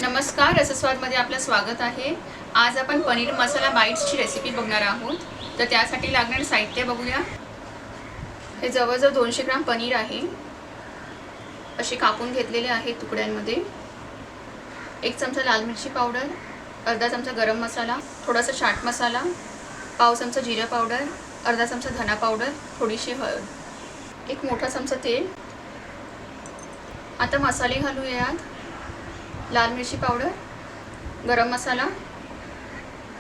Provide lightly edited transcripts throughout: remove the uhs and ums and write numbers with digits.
नमस्कार, रसस्वादमध्ये आपलं स्वागत आहे। आज आपण पनीर मसाला बाईट्सची रेसिपी बघणार आहोत। तर त्यासाठी लागणारे साहित्य बघूया। हे जवळजवळ 200 ग्राम पनीर आहे, असे कापून घेतलेले आहे तुकड्यांमध्ये। 1 चमचा लाल मिरची पावडर, अर्धा चमचा गरम मसाला, थोडासा चाट मसाला, पाव चमचा जिरा पावडर, अर्धा चमचा धना पावडर, थोडीशी हळद, 1 मोठा चमचा तेल। आता मसाले घालूया यात। लाल मिरची पावडर, गरम मसाला,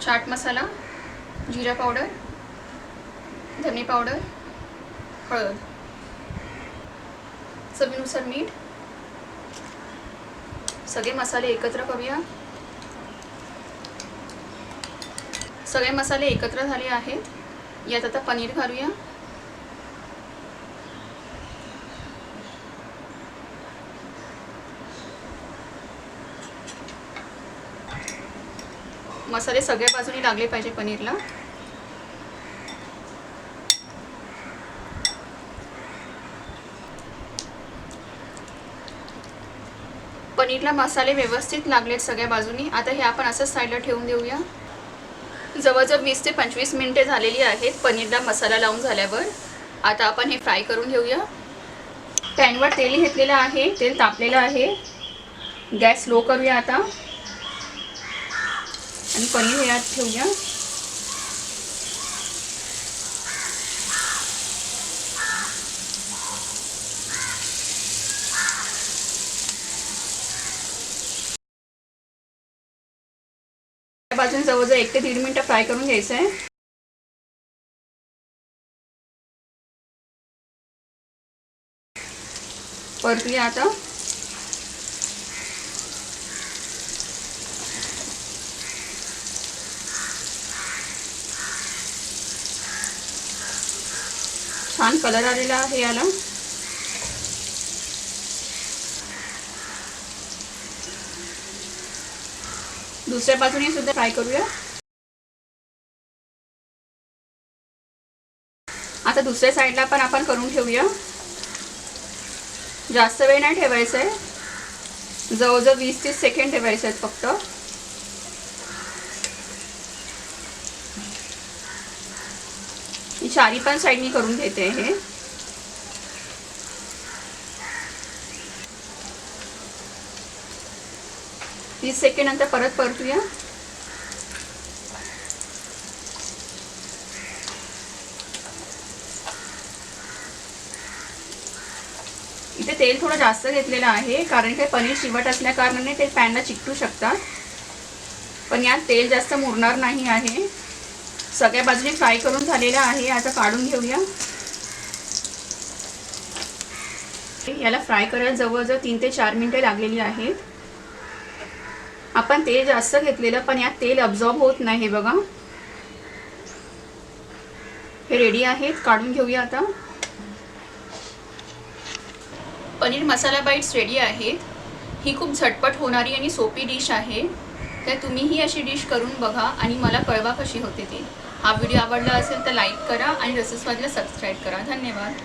चाट मसाला, जीरा पावडर, धने पावडर, हळद, चवीनुसार मीठ। सगळे मसाले एकत्र करूया। सगळे मसाले एकत्र झाले आहेत। यात आता पनीर घालूया। मसाले सगळ्या बाजूनी लागले पाहिजे पनीरला। पनीरला मसाले व्यवस्थित लागलेत सगळ्या बाजूनी। आता हे आपण असं साईडला ठेवून देऊया। जवळजवळ 20 ते 25 मिनिटे झालेली आहेत पनीरला मसाला लावून झाल्यावर। आता आपण हे फ्राय करून घेऊया। पॅनवर तेल घेतलेलं आहे, तेल तापलेलं आहे। गॅस स्लो करूया आता आणि पनीर यात ठेवूया। बाजूने जवळजवळ 1 ते 1.5 मिनिटं फ्राय करून घ्यायचं आहे। परतूया आता। छान कलर आलेला आहे याला। दुसऱ्या बाजूने सुद्धा फ्राय करूया। आता दुसऱ्या साईडला पण आपण करून ठेवूया। जास्त वेळ नाही ठेवायचं आहे, जवळजवळ 20-30 सेकंड ठेवायचे आहेत फक्त। चारी पण साईडनी करून घेते हे। 30 सेकंड नंतर परत परतूया। इथे तेल थोडं जास्त घेतलेलं आहे, कारण की पनीर चिवट असल्या कारणाने ते पॅनला चिकटू शकतात। पण यात तेल जास्त मुरणार नाही आहे। सगळ्या बाजूने फ्राय करून झालेला आहे। आता काढून घेऊया। याला फ्राय करायला जवळजवळ 3 ते 4 मिनिटे लागलेली आहेत। आपण तेल जास्त घेतलेलं, पण यात तेल अब्सॉर्ब होत नाही। हे बघा, हे रेडी आहेत। काढून घेऊया आता। पनीर मसाला बाईट्स रेडी आहेत। ही खूप झटपट होणारी आणि सोपी डिश आहे। तर तुम्हीही अशी डिश करून बघा आणि मला कळवा कशी होते ती। हा व्हिडिओ आवडला असेल तर लाईक करा आणि रसस्वादला सबस्क्राईब करा। धन्यवाद।